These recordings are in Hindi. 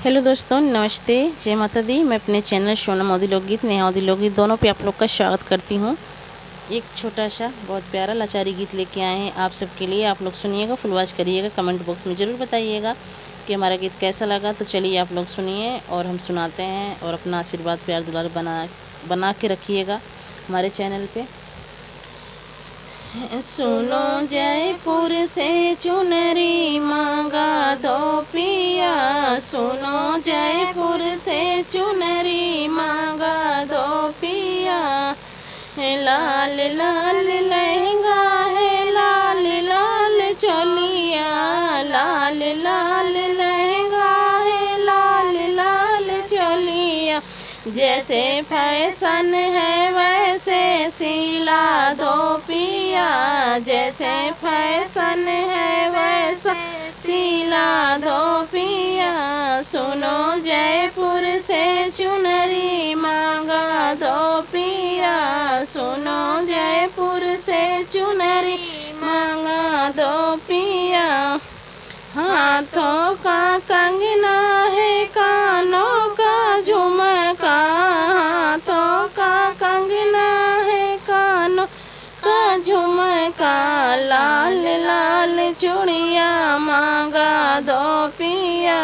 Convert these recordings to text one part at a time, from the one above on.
हेलो दोस्तों, नमस्ते, जय माता दी। मैं अपने चैनल सोनम मोदी लोकगीत, नेहा मोदी लोकगीत दोनों पे आप लोग का स्वागत करती हूँ। एक छोटा सा बहुत प्यारा लाचारी गीत लेके आए हैं आप सबके लिए। आप लोग सुनिएगा, फुल वॉच करिएगा, कमेंट बॉक्स में ज़रूर बताइएगा कि हमारा गीत कैसा लगा। तो चलिए आप लोग सुनिए और हम सुनाते हैं, और अपना आशीर्वाद प्यार दुलार बना के रखिएगा हमारे चैनल पर। सुनो जयपुर से चुनरी मांगा दो पिया, सुनो जयपुर से चुनरी मांगा दो पिया। लाल लाल लहंगा है, लाल लाल चोलिया, लाल लाल लहंगा है, लाल लाल चोलिया। जैसे फैशन है वैसे सिला दो पिया, जैसे फैशन है वैसा सिला दो पिया। सुनो जयपुर से चुनरी मांगा दो पिया, सुनो जयपुर से चुनरी मांगा दो पिया। हाथों का कंगना है, कानों का झुमका, हाथों का कंगना है, कानों का झुमका। लाल लाल चूड़िया मांगा दो पिया,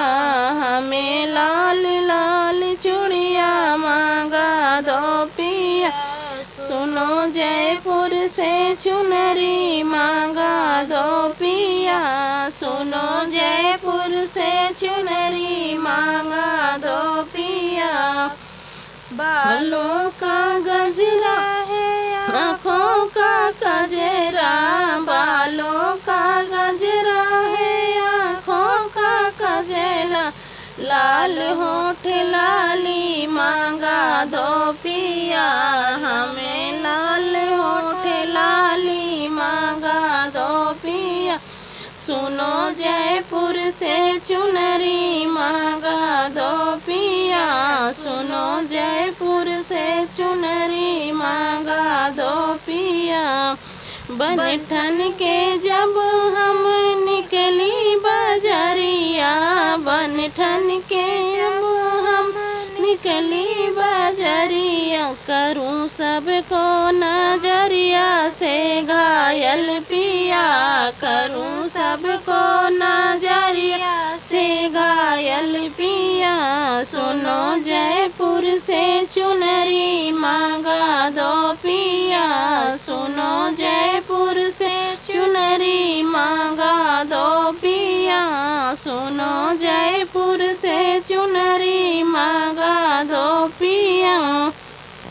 हमें लाल लाल चूड़िया मांगा दो पिया। सुनो जयपुर से चुनरी मांगा दो पिया, सुनो जयपुर से चुनरी मांगा दो पिया। बालों का गजरा है, आँखों का गजरा, बालों का गजरा है, आँखों का गजरा। लाल होठ लाली मांगा दो पिया, हमें लाल होठ लाली मांगा दो पिया। सुनो जयपुर से चुनरी मांगा दो पिया, सुनो जयपुर से चुनरी मांगा दो पिया। बनठन के जब हम निकली बजरिया, बनठन के जब हम निकली बजरिया। करूं सबको नजरिया से घायल पिया, करूं सबको नजरिया से घायल पिया। सुनो जयपुर से चुनरी मांगा दो पिया, सुनो जयपुर से चुनरी मांगा दो पिया, सुनो जयपुर से